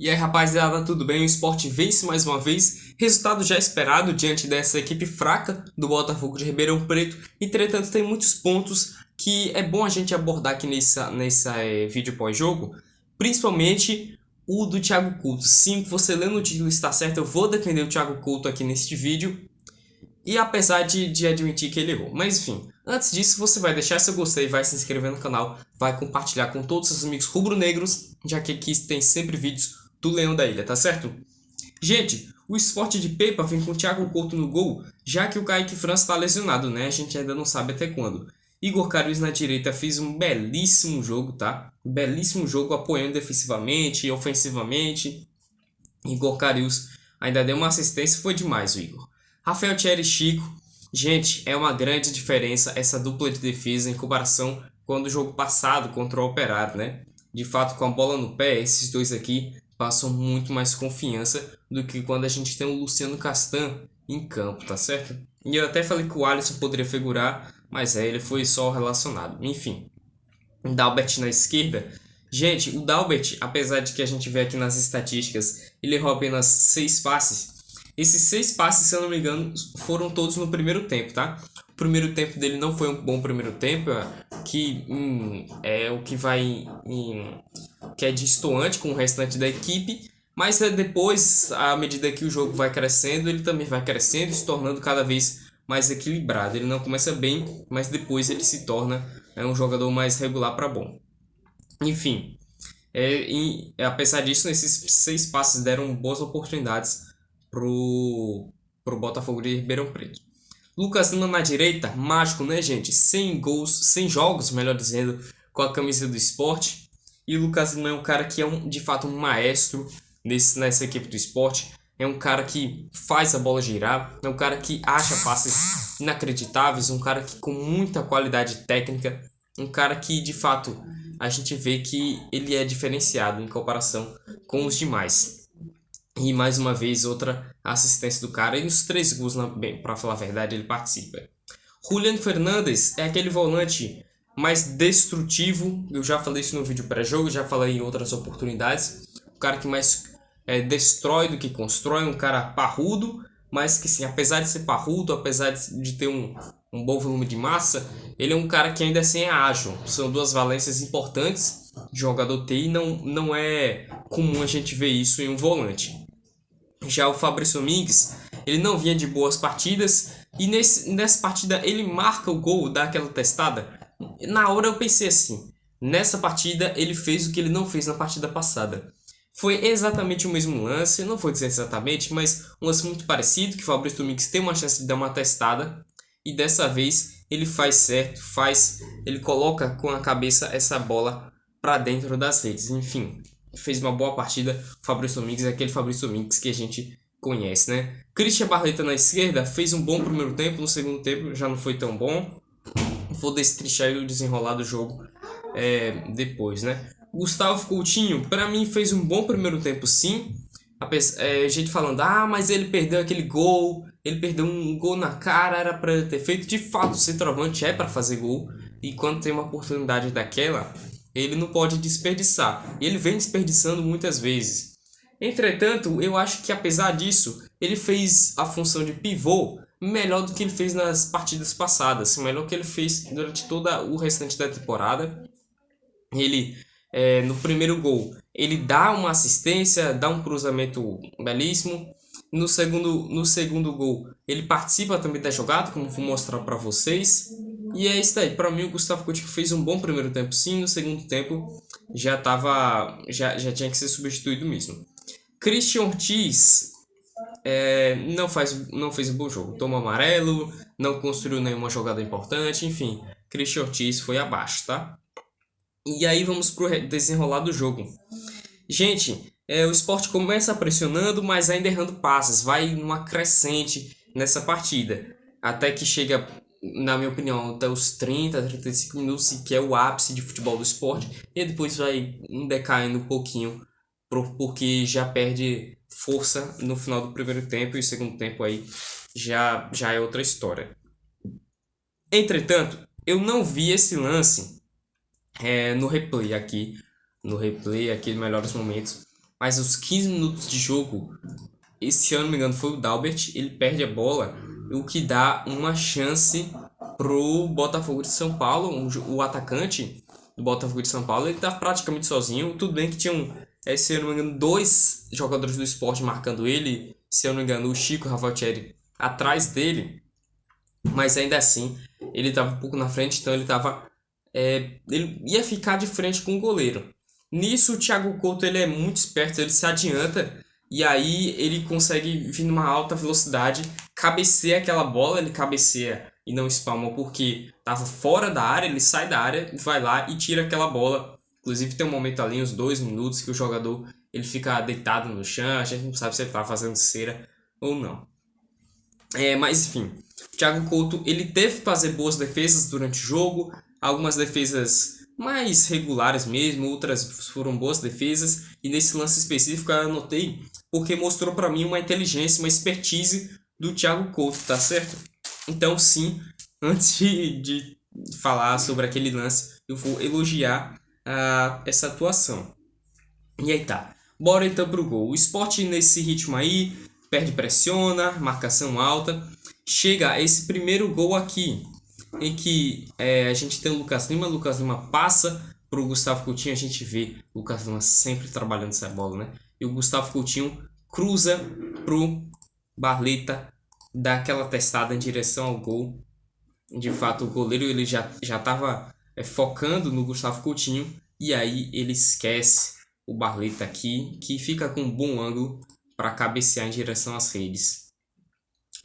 E aí, rapaziada, tudo bem? O Sport vence mais uma vez. Resultado já esperado diante dessa equipe fraca do Botafogo de Ribeirão Preto. Entretanto, tem muitos pontos que é bom a gente abordar aqui nessa vídeo pós-jogo. Principalmente o do Thiago Couto. Sim, você lendo o título está certo, eu vou defender o Thiago Couto aqui neste vídeo. E apesar de admitir que ele errou. Mas enfim, antes disso, você vai deixar seu gostei, vai se inscrever no canal, vai compartilhar com todos os seus amigos rubro-negros, já que aqui tem sempre vídeos do Leão da Ilha, tá certo? Gente, o Sport de Pepa vem com o Thiago Couto no gol, já que o Kaique França está lesionado, né? A gente ainda não sabe até quando. Igor Karius na direita fez um belíssimo jogo, tá? Um belíssimo jogo, apoiando defensivamente e ofensivamente. Igor Karius ainda deu uma assistência, foi demais o Igor. Rafael Thierry e Chico, gente, é uma grande diferença essa dupla de defesa em comparação com o jogo passado contra o Operário, né? De fato, com a bola no pé, esses dois aqui passam muito mais confiança do que quando a gente tem o Luciano Castan em campo, tá certo? E eu até falei que o Alisson poderia figurar, mas ele foi só relacionado. Enfim, Dalbert na esquerda. Gente, o Dalbert, apesar de que a gente vê aqui nas estatísticas, ele errou apenas 6 passes. Esses 6 passes, se eu não me engano, foram todos no primeiro tempo, tá? O primeiro tempo dele não foi um bom primeiro tempo, que é o que vai que é distoante com o restante da equipe, mas depois, à medida que o jogo vai crescendo, ele também vai crescendo e se tornando cada vez mais equilibrado. Ele não começa bem, mas depois ele se torna um jogador mais regular para bom. Enfim, apesar disso, esses 6 passes deram boas oportunidades pro Botafogo de Ribeirão Preto. Lucas Lima na direita, mágico, né, gente? 100 gols, 100 jogos, melhor dizendo, com a camisa do Sport. E o Lucas Lima é um cara que é de fato um maestro nessa equipe do Sport. É um cara que faz a bola girar, é um cara que acha passes inacreditáveis, um cara que com muita qualidade técnica, um cara que de fato a gente vê que ele é diferenciado em comparação com os demais. E mais uma vez, outra assistência do cara. E nos 3 gols, para falar a verdade, ele participa. Julian Fernandes é aquele volante mais destrutivo. Eu já falei isso no vídeo pré-jogo, já falei em outras oportunidades. O cara que mais destrói do que constrói. Um cara parrudo, mas que sim, apesar de ser parrudo, apesar de ter um bom volume de massa, ele é um cara que ainda assim é ágil. São duas valências importantes de jogador TI. Não é comum a gente ver isso em um volante. Já o Fabrício Domingues, ele não vinha de boas partidas e nessa partida ele marca o gol, dá aquela testada. Na hora eu pensei assim, nessa partida ele fez o que ele não fez na partida passada. Foi exatamente o mesmo lance, não vou dizer exatamente, mas um lance muito parecido, que o Fabrício Domingues tem uma chance de dar uma testada e dessa vez ele faz certo, ele coloca com a cabeça essa bola para dentro das redes, enfim. Fez uma boa partida. O Fabrício Domingues é aquele Fabrício Domingues que a gente conhece, né? Christian Barleta na esquerda fez um bom primeiro tempo, no segundo tempo já não foi tão bom. Vou destrinchar o desenrolar do jogo depois, né? Gustavo Coutinho, para mim, fez um bom primeiro tempo, sim. Gente falando, mas ele perdeu aquele gol, ele perdeu um gol na cara, era para ter feito. De fato, o centroavante é para fazer gol, e quando tem uma oportunidade daquela, ele não pode desperdiçar. E ele vem desperdiçando muitas vezes. Entretanto, eu acho que apesar disso, ele fez a função de pivô melhor do que ele fez nas partidas passadas, melhor que ele fez durante todo o restante da temporada. Ele, no primeiro gol, ele dá uma assistência, dá um cruzamento belíssimo. No segundo gol, ele participa também da jogada, como vou mostrar para vocês. E é isso aí. Para mim, o Gustavo Coutinho fez um bom primeiro tempo, sim. No segundo tempo, já tinha que ser substituído mesmo. Christian Ortiz não fez um bom jogo. Tomou amarelo, não construiu nenhuma jogada importante, enfim. Christian Ortiz foi abaixo, tá? E aí vamos pro desenrolar do jogo. Gente, o Sport começa pressionando, mas ainda errando passes. Vai numa crescente nessa partida. Até que chega, na minha opinião, até os 30, 35 minutos, que é o ápice de futebol do Sport. E depois vai decaindo um pouquinho, porque já perde força no final do primeiro tempo. E o segundo tempo aí já é outra história. Entretanto, eu não vi esse lance no replay aqui, nos melhores momentos. mas os 15 minutos de jogo, se eu não me engano foi o Dalbert, ele perde a bola, o que dá uma chance pro Botafogo de São Paulo, o atacante do Botafogo de São Paulo, ele tá praticamente sozinho, tudo bem que tinham, se eu não me engano, dois jogadores do Sport marcando ele, se eu não me engano, o Chico e o Rafael Thierry atrás dele, mas ainda assim, ele estava um pouco na frente, então ele ia ficar de frente com o goleiro. Nisso, o Thiago Couto ele é muito esperto, ele se adianta e aí ele consegue vir numa alta velocidade, cabeceia aquela bola, ele cabeceia e não espalma porque estava fora da área, ele sai da área, vai lá e tira aquela bola. Inclusive tem um momento ali, uns 2 minutos, que o jogador ele fica deitado no chão, a gente não sabe se ele está fazendo cera ou não. Mas enfim, o Thiago Couto ele teve que fazer boas defesas durante o jogo, algumas defesas mais regulares mesmo, outras foram boas defesas, e nesse lance específico eu anotei porque mostrou para mim uma inteligência, uma expertise do Thiago Couto, tá certo? Então sim, antes de falar sobre aquele lance, eu vou elogiar essa atuação. E aí tá, bora então pro gol. O Sport nesse ritmo aí, perde, pressiona, marcação alta. Chega a esse primeiro gol aqui, em que a gente tem o Lucas Lima passa pro Gustavo Coutinho, a gente vê o Lucas Lima sempre trabalhando essa bola, né? E o Gustavo Coutinho cruza pro Barleta, dá aquela testada em direção ao gol. De fato, o goleiro ele já estava focando no Gustavo Coutinho, e aí ele esquece o Barleta aqui, que fica com um bom ângulo para cabecear em direção às redes.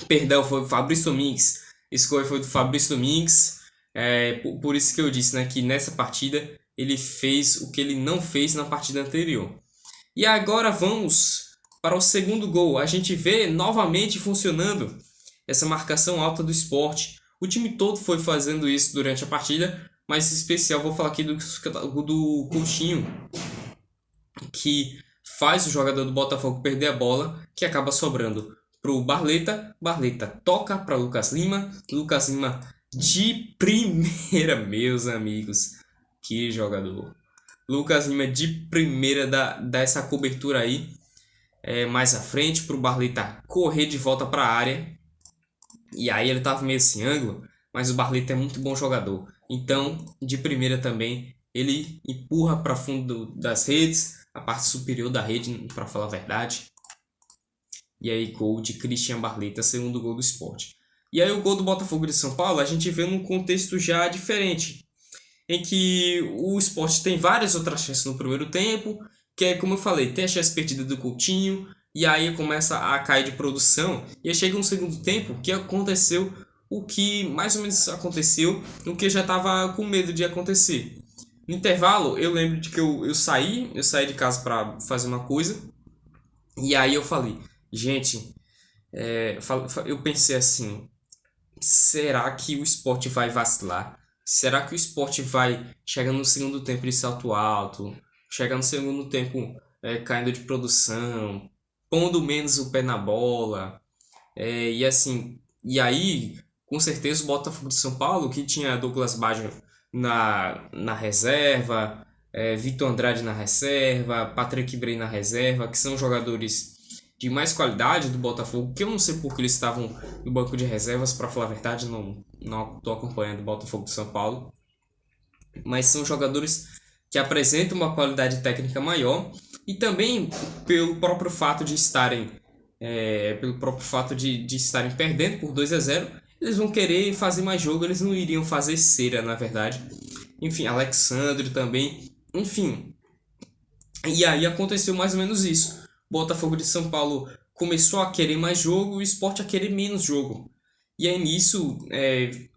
Perdão, foi o Fabrício Domingues. Esse gol foi do Fabrício Domingues. Por isso que eu disse, né, que nessa partida ele fez o que ele não fez na partida anterior. E agora vamos para o segundo gol. A gente vê novamente funcionando essa marcação alta do Sport. O time todo foi fazendo isso durante a partida, mas em especial vou falar aqui do Coutinho, que faz o jogador do Botafogo perder a bola, que acaba sobrando para o Barleta. Barleta toca para Lucas Lima. Lucas Lima de primeira, meus amigos. Que jogador. Lucas Lima de primeira dá essa cobertura aí. Mais à frente para o Barleta correr de volta para a área. E aí ele estava meio sem ângulo, mas o Barleta é muito bom jogador. Então, de primeira também, ele empurra para fundo das redes, a parte superior da rede, para falar a verdade. E aí, gol de Christian Barleta, segundo gol do Sport. E aí, o gol do Botafogo de São Paulo, a gente vê num contexto já diferente, em que o Sport tem várias outras chances no primeiro tempo, que é, como eu falei, tem a chance perdida do Coutinho, e aí começa a cair de produção, e aí chega um segundo tempo que aconteceu o que mais ou menos aconteceu, o que eu já estava com medo de acontecer. No intervalo, eu lembro de que eu saí de casa para fazer uma coisa, e aí eu falei, gente, eu pensei assim, será que o Sport vai vacilar? Será que o Sport vai chegar no segundo tempo de salto alto, chegar no segundo tempo caindo de produção, pondo menos o pé na bola, e assim, e aí, com certeza o Botafogo de São Paulo, que tinha Douglas Baggio na reserva, Victor Andrade na reserva, Patrick Bray na reserva, que são jogadores de mais qualidade do Botafogo, que eu não sei porque eles estavam no banco de reservas, para falar a verdade, não estou acompanhando o Botafogo de São Paulo, mas são jogadores que apresentam uma qualidade técnica maior, e também pelo próprio fato de estarem estarem perdendo por 2-0, eles vão querer fazer mais jogo, eles não iriam fazer cera, na verdade. Enfim, Alexandre também, enfim. E aí aconteceu mais ou menos isso. Botafogo de São Paulo começou a querer mais jogo e o Sport a querer menos jogo. E aí nisso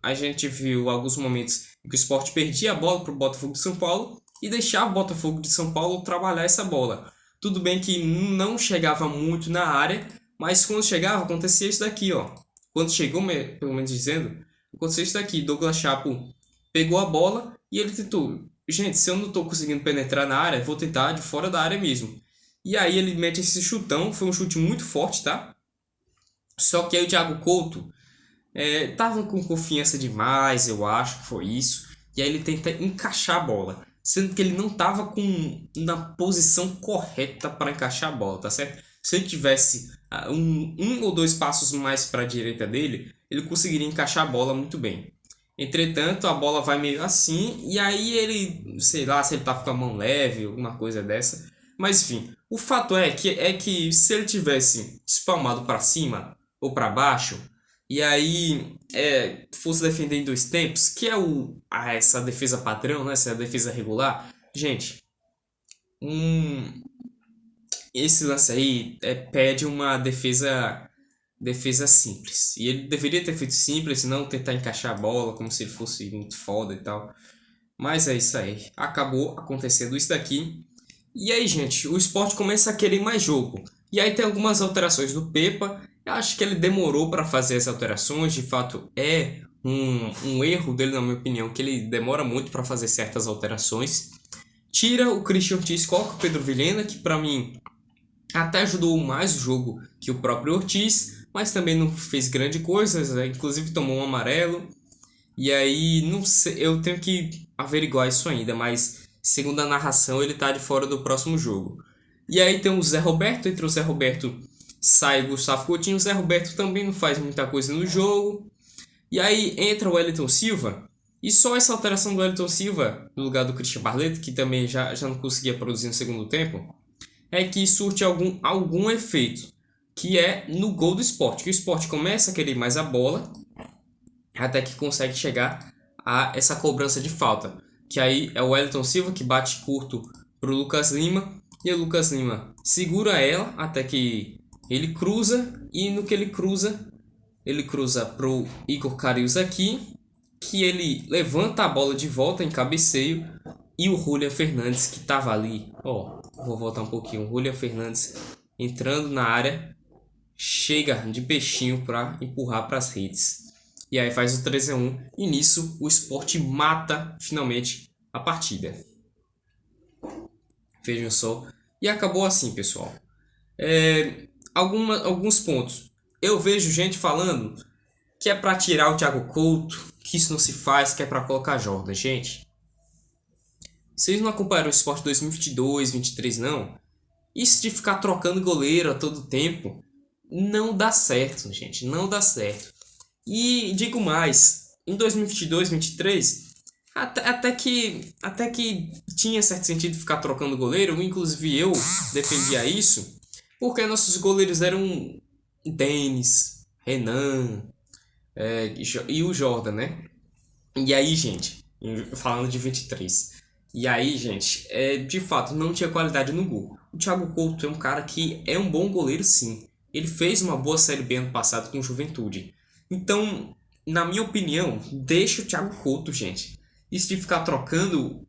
a gente viu alguns momentos em que o Sport perdia a bola para o Botafogo de São Paulo e deixava o Botafogo de São Paulo trabalhar essa bola. Tudo bem que não chegava muito na área, mas quando chegava acontecia isso daqui, ó. Quando chegou, pelo menos dizendo, aconteceu isso daqui. Douglas Chapo pegou a bola e ele tentou. Gente, se eu não estou conseguindo penetrar na área, vou tentar de fora da área mesmo. E aí ele mete esse chutão, foi um chute muito forte, tá? Só que aí o Thiago Couto tava com confiança demais, eu acho que foi isso. E aí ele tenta encaixar a bola. sendo que ele não estava na posição correta para encaixar a bola, tá certo? Se ele tivesse um ou dois passos mais para a direita dele, ele conseguiria encaixar a bola muito bem. Entretanto, a bola vai meio assim, e aí ele, sei lá, se ele tá com a mão leve, alguma coisa dessa. Mas enfim, o fato é que se ele tivesse espalmado para cima ou para baixo, e aí fosse defender em dois tempos, que é essa defesa padrão, né? Essa defesa regular, gente, um, esse lance aí pede uma defesa simples. E ele deveria ter feito simples, não tentar encaixar a bola como se ele fosse muito foda e tal. Mas é isso aí. Acabou acontecendo isso daqui. E aí, gente, o Sport começa a querer mais jogo. E aí tem algumas alterações do Pepa. Eu acho que ele demorou para fazer as alterações. De fato, é um erro dele, na minha opinião, que ele demora muito para fazer certas alterações. Tira o Christian Ortiz, coloca o Pedro Vilhena, que para mim até ajudou mais o jogo que o próprio Ortiz, mas também não fez grande coisa, né? Inclusive tomou um amarelo. E aí, não sei, eu tenho que averiguar isso ainda, mas segundo a narração, ele tá de fora do próximo jogo. E aí tem o Zé Roberto, entre o Zé Roberto sai o Gustavo Coutinho, o Zé Roberto também não faz muita coisa no jogo. E aí entra o Wellington Silva, e só essa alteração do Wellington Silva, no lugar do Christian Barletta, que também já não conseguia produzir no segundo tempo, é que surte algum efeito, que é no gol do Sport, que o Sport começa a querer mais a bola, até que consegue chegar a essa cobrança de falta, que aí é o Wellington Silva que bate curto pro Lucas Lima, e o Lucas Lima segura ela até que ele cruza, e no que ele cruza pro Igor Carius aqui, que ele levanta a bola de volta em cabeceio, e o Julian Fernandes que tava ali, vou voltar um pouquinho, o Julian Fernandes entrando na área, chega de peixinho para empurrar para as redes. E aí faz o 3-1 e nisso o Sport mata finalmente a partida. Vejam só. E acabou assim, pessoal. Alguns pontos. Eu vejo gente falando que é para tirar o Thiago Couto, que isso não se faz, que é para colocar Jordan. Gente, vocês não acompanharam o Sport 2022, 2023 não? Isso de ficar trocando goleiro a todo tempo não dá certo, gente. Não dá certo. E digo mais, em 2022, 2023, até que tinha certo sentido ficar trocando goleiro, inclusive eu defendia isso, porque nossos goleiros eram Denis, Renan e o Jordan, né? E aí, gente, falando de 23, e aí, gente, de fato não tinha qualidade no gol. O Thiago Couto é um cara que é um bom goleiro, sim. Ele fez uma boa Série B ano passado com o Juventude. Então, na minha opinião, deixa o Thiago Couto, gente. Isso de ficar trocando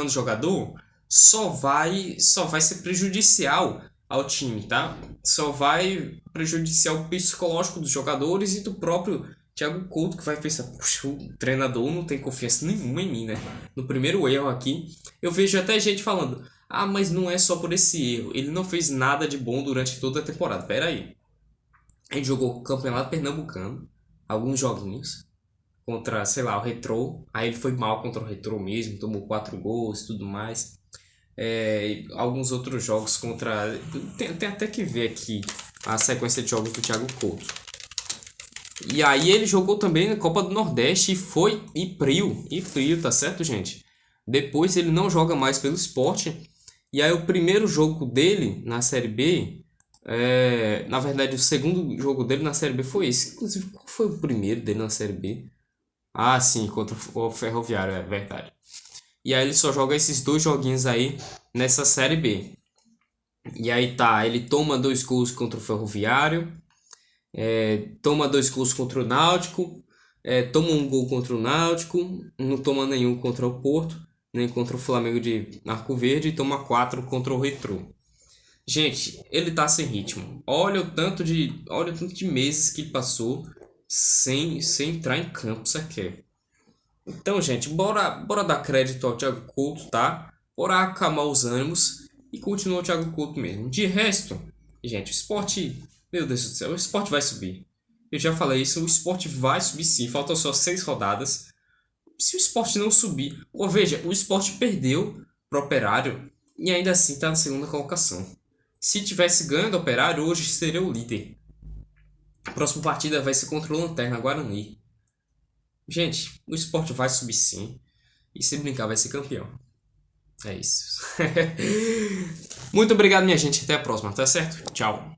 jogador só vai ser prejudicial ao time, tá? Só vai prejudiciar o psicológico dos jogadores e do próprio Thiago Couto, que vai pensar, puxa, o treinador não tem confiança nenhuma em mim, né? No primeiro erro aqui, eu vejo até gente falando, mas não é só por esse erro, ele não fez nada de bom durante toda a temporada. Pera aí. Ele jogou o Campeonato Pernambucano, alguns joguinhos, contra, sei lá, o Retrô. Aí ele foi mal contra o Retrô mesmo, tomou 4 gols e tudo mais. Alguns outros jogos contra... Tem até que ver aqui a sequência de jogos do Thiago Couto. E aí ele jogou também na Copa do Nordeste e frio, tá certo, gente? Depois ele não joga mais pelo Sport. E aí o primeiro jogo dele na Série B... na verdade, o segundo jogo dele na Série B foi esse. Inclusive, qual foi o primeiro dele na Série B? Ah, sim, contra o Ferroviário, é verdade. E aí ele só joga esses dois joguinhos aí nessa Série B. E aí tá, ele toma 2 gols contra o Ferroviário, toma 2 gols contra o Náutico, toma um gol contra o Náutico, não toma nenhum contra o Porto, nem contra o Flamengo de Arco Verde, e toma 4 contra o Retrô. Gente, ele tá sem ritmo. Olha o tanto de meses que ele passou sem entrar em campo, sabe? Então, gente, bora dar crédito ao Thiago Couto, tá? Bora acalmar os ânimos e continuar o Thiago Couto mesmo. De resto, gente, o Sport, meu Deus do céu, o Sport vai subir. Eu já falei isso, o Sport vai subir sim, faltam só 6 rodadas. Se o Sport não subir, ou veja, o Sport perdeu pro Operário e ainda assim está na segunda colocação. Se tivesse ganho do Operário, hoje seria o líder. A próxima partida vai ser contra o Lanterna Guarani. Gente, o Sport vai subir sim. E se brincar, vai ser campeão. É isso. Muito obrigado, minha gente. Até a próxima, tá certo? Tchau.